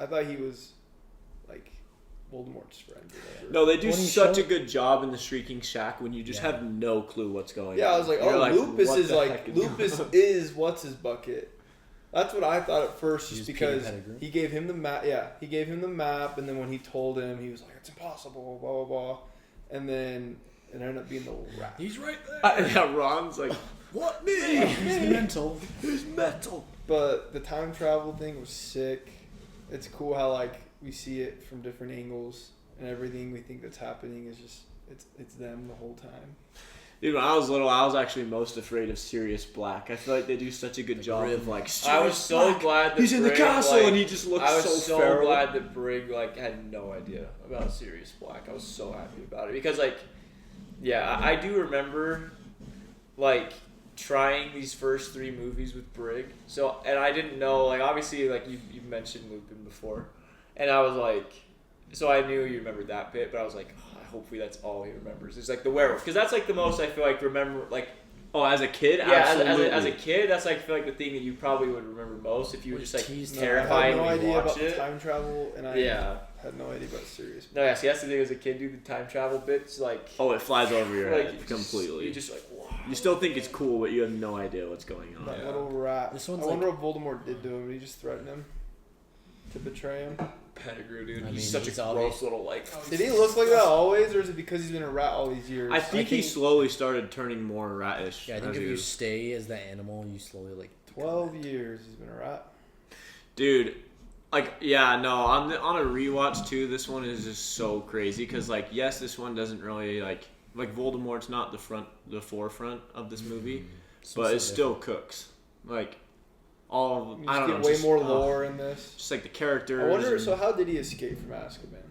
like Voldemort's friend. Or whatever. No, they do When he such showed- a good job in the Shrieking Shack when you just Yeah. have no clue what's going on. Yeah, I was like, You're oh, Lupus what is the like heck Lupus going on? is what's his bucket. That's what I thought at first, He's just Peter because Pettigrew. he gave him the map. Yeah, he gave him the map, and then when he told him, he was like, "It's impossible," blah blah blah, and then it ended up being the rat. He's right there. Yeah, Ron's like, What me? He's mental. who's metal? But the time travel thing was sick. It's cool how like we see it from different angles, and everything we think that's happening is just it's them the whole time. Dude, when I was little, I was actually most afraid of Sirius Black. I feel like they do such a good job of like. I was "Sirius so Black, glad that he's in the Brig, castle like, and he just looks I was so so feral. glad that Brig like had no idea about Sirius Black. I was so happy about it because like, yeah, I do remember like trying these first 3 movies with Brig. So and I didn't know like obviously like you mentioned Lupin before, and I was like, so I knew you remembered that bit, but I was like, oh, hopefully that's all he remembers is like the werewolf because that's like the most I feel like remember like. Oh, as a kid, Yeah, absolutely. as a kid, that's like I feel like the thing that you probably would remember most if you were just like No, terrified I had no when you idea watch about it. the time travel, and I had no idea about Sirius. No, yeah, see, that's the thing as a kid, do the time travel bits, like... Oh, it flies over your like, head you just- completely. You just like, wow. You still think it's cool, but you have no idea what's going on. That little rat. This one's I wonder what Voldemort did to him. Did he just threaten him to betray him? Pettigrew, dude. I mean, he's such he's a obvious. gross little, like... Did he look like that always, or is it because he's been a rat all these years? I think he think- slowly started turning more ratish. Yeah, I think as if he you was- stay as the animal, you slowly like. 12 years he's been a rat. Dude, like, yeah, no, on a rewatch too, this one is just so crazy because, like, yes, this one doesn't really like Voldemort's not the forefront of this movie, but it still cooks. Like, all of You I just don't get know, way just, more lore in this. just like the characters. I wonder. and- So how did he escape from Azkaban?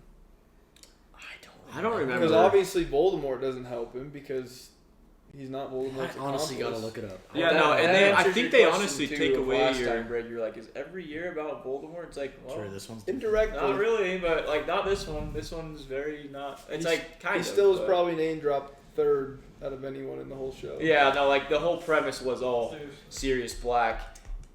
I don't remember. Because obviously Voldemort doesn't help him because he's not Voldemort's I honestly gotta accomplice. look it up. Yeah, no, and they, I think they honestly take away last your. time, Greg, you're like, is every year about Voldemort? It's like, well, Sure, this one's Indirectly. not really, but like, not this one. This one's very not... It's like, kind He of. still is but- probably name dropped third out of anyone in the whole show. Yeah, no, like, the whole premise was all Sirius Black,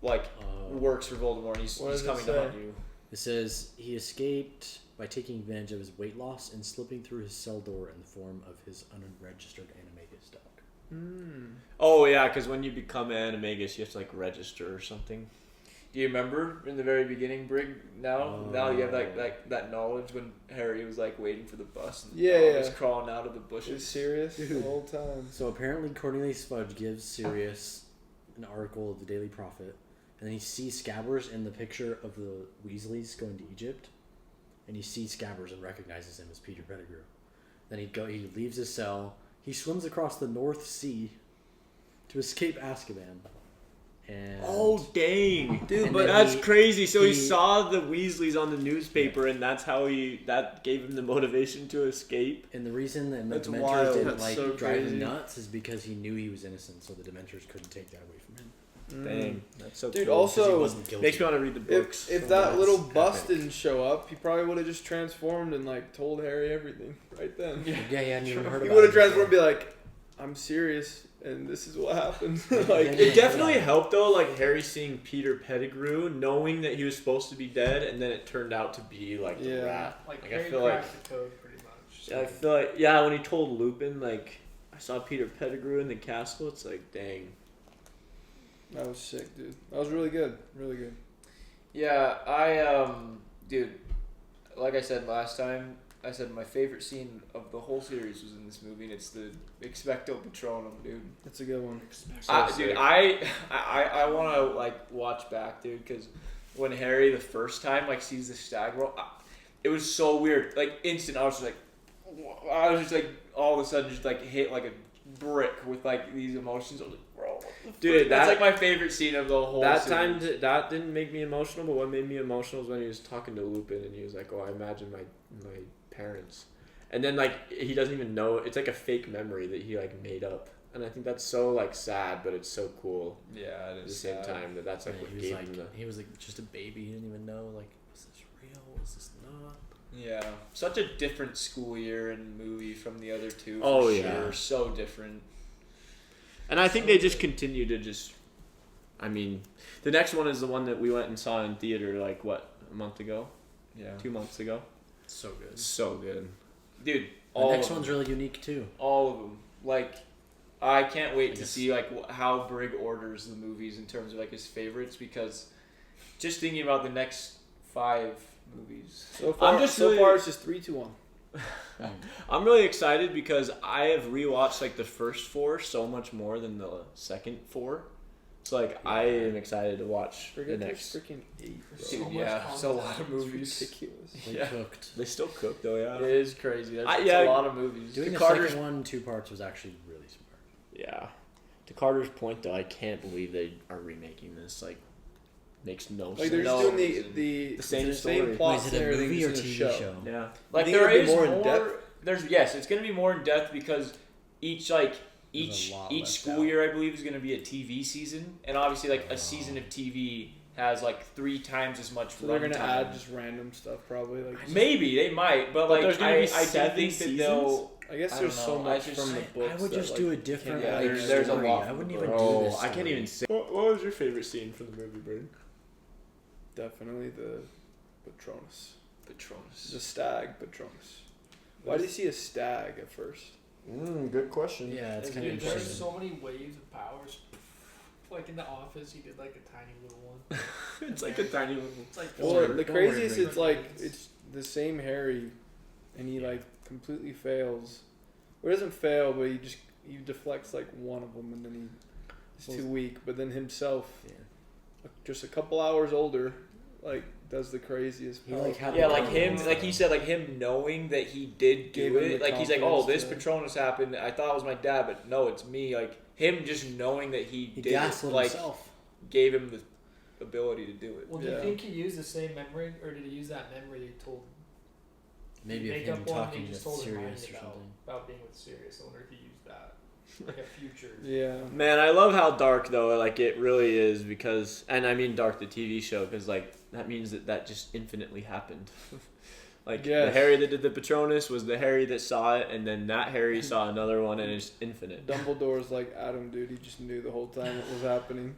like, Uh, works for Voldemort. He's What does it coming to hunt say? you. It says he escaped by taking advantage of his weight loss and slipping through his cell door in the form of his unregistered animagus dog. Oh yeah, because when you become Animagus, you have to like register or something. Do you remember in the very beginning, Brig? Now you have like that knowledge when Harry was like waiting for the bus and Yeah, the dog yeah. was crawling out of the Is bushes. serious the whole time. So apparently Cornelius Fudge gives Sirius an article of the Daily Prophet, and then he sees Scabbers in the picture of the Weasleys going to Egypt, and he sees Scabbers and recognizes him as Peter Pettigrew. Then he leaves his cell. He swims across the North Sea to escape Azkaban. And oh dang, dude! and But that's crazy. So he saw the Weasleys on the newspaper, and that's how that gave him the motivation to escape. And the reason that the That's Dementors wild. didn't That's like so drive crazy. him nuts is because he knew he was innocent, so the Dementors couldn't take that away from him. Dang, that's so Dude, cool. also- 'Cause he wasn't guilty. Makes me want to read the books. If So that that's little bus epic. didn't show up, he probably would have just transformed and like told Harry everything right then. Yeah, he hadn't even heard He about would it have transformed before. and be like, "I'm serious, and this is what happened." Yeah, like, It definitely helped though, like Harry seeing Peter Pettigrew, knowing that he was supposed to be dead, and then it turned out to be like the Yeah. rat. Like, I Harry feel like cracked the code pretty much. I feel like when he told Lupin like I saw Peter Pettigrew in the castle, it's like dang. that was sick, dude. That was really good, really good. Yeah, dude, like I said last time, I said my favorite scene of the whole series was in this movie, and it's the Expecto Patronum, dude. That's a good one. Dude, I want to like watch back, dude, because when Harry the first time like sees the stag roll, it was so weird. Like instant, I was just like all of a sudden just like hit like a brick with like these emotions. I was like, bro, what the Dude, fuck? That's like my favorite scene of the whole. That series. time that didn't make me emotional, but what made me emotional was when he was talking to Lupin and he was like, "Oh, I imagine my parents," and then like he doesn't even know. It's like a fake memory that he like made up, and I think that's so like sad, but it's so cool. Yeah, it At the is same sad. time, that's like Yeah, what he was gave like him the. he was like just a baby. He didn't even know like was this real? Was this not? Yeah, such a different school year and movie from the other two. For Oh, sure. yeah. So different. And I think they just continue to just. I mean, the next one is the one that we went and saw in theater like what a month ago, Yeah, 2 months ago. So good. So good. dude. The All next of them. one's really unique too. All of them. Like, I can't wait to guess- see like how Brig orders the movies in terms of like his favorites, because just thinking about the next 5 movies. So far, I'm just really- it's just 3-2-1. I'm really excited because I have rewatched like the first 4 so much more than the second 4. So like I am excited to watch the Forget next. this freaking 8, bro. Dude, much yeah, it's a lot of It's movies. ridiculous. They Yeah. cooked. They still cook though, yeah. It is crazy. That's Yeah. a lot of movies. Doing the Carter's- second one in 2 parts was actually really smart. Yeah. To Carter's point though, I can't believe they are remaking this. Like, makes no Like sense. they're just No, doing the same story. plot Wait, is it and a everything movie or just in TV a show? Yeah. Like think there it'll be is more more. in depth? There's it's going to be more in depth because each There's each a lot each left school out. year I believe is going to be a TV season, and obviously like a season of TV has like 3 times as much. So they're gonna runtime. add just random stuff probably. Like Maybe they might, but But like there's gonna be I do 7 think that seasons? they'll. I guess I there's don't so know. much I just- from the books. I would that, just like, do a different yeah, like, there's a story. lot I from wouldn't the even book. do Oh, this. I can't story. even say. What was your favorite scene from the movie, Bird? Definitely the Patronus, Patronus. the stag Patronus. Why did he see a stag at first? Good question. Yeah, it's Dude, kind of there's interesting. so many waves of powers. Like in the office, he did like a tiny little one. It's like a tiny little. It's like Well, worry, the don't worry, craziest Greg. it's like it's the same Harry, and he like completely fails. Or he doesn't fail, but he deflects like one of them, and then he's too weak. But then himself, Yeah. just a couple hours older, like does the craziest. He, like, had Yeah, the like him, confidence, like though. he said, like him knowing that he did Gave do him it. the Like he's like, oh, this confidence to- Patronus happened. I thought it was my dad, but no, it's me. Like him just knowing that he He did it, gaslit like himself. gave him the ability to do it. Well, do Yeah. you think he used the same memory, or did he use that memory he told? Maybe of make him up one talking he with just told Sirius Hermione or about, something. about being with Sirius. I wonder if he used that, like a future. Yeah. Man, I love how dark though. Like it really is because, and I mean dark the TV show because like that means that just infinitely happened. Like the Yes. Harry that did the Patronus was the Harry that saw it, and then that Harry saw another one, and it's infinite. Dumbledore's like Adam, dude. He just knew the whole time what was happening.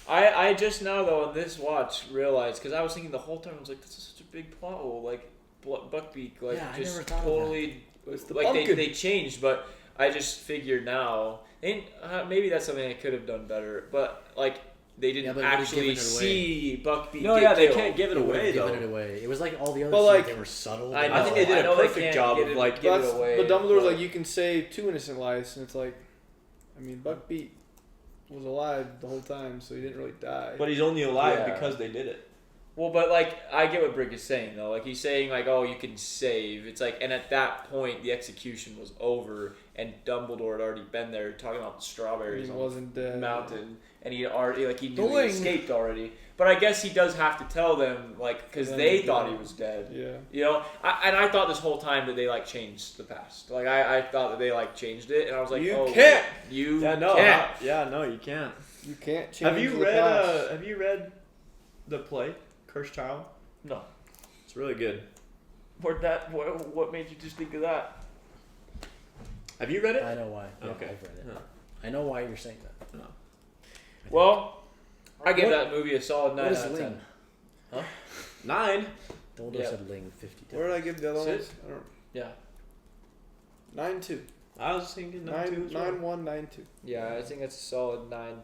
I just now though on this watch realized, because I was thinking the whole time I was like, this is such a big plot hole. Like Buckbeak, like Yeah, I just never thought of totally It's the like pumpkin. they changed, but I just figured now, and maybe that's something I could have done better, but like they Yeah, didn't but it would've actually given it away. see Buckbeak. No, get yeah, they killed. can't give it They would've away given though. it away. It was like all the other But, scenes, like, they were subtle. I I think they did a know they perfect can't job get of it- like give But it away. Dumbledore's but- like, you can save 2 innocent lives, and it's like, I mean, Buckbeak was alive the whole time, so he didn't really die. But he's only alive Yeah. because they did it. Well, but like I get what Brick is saying though. Like he's saying like, oh, you can save. It's like, and at that point the execution was over, and Dumbledore had already been there talking about the strawberries he on wasn't the dead. mountain, and he already like he knew Doing. he escaped already. But I guess he does have to tell them like because Then they he thought did. he was dead. Yeah. You know, I thought this whole time that they like changed the past. Like I thought that they like changed it, and I was like, You oh, can't. you Yeah, no, can't. no, you can't. You can't change Have you the read? past. Have you read the play Cursed Child? No. It's really good. What made you just think of that? Have you read it? I know why. Yeah, Okay. I've read it. Yeah. I know why you're saying that. No. Well, I gave What- that movie a solid 9 What is out of Ling? 10. Huh? 9. Dumbledore Yeah. said Ling 50 times. Where did I give the other Sid? ones? I don't. Yeah. 9-2. I was thinking 9 2 as well. 9-1, 9-2. Yeah, I think that's a solid 9.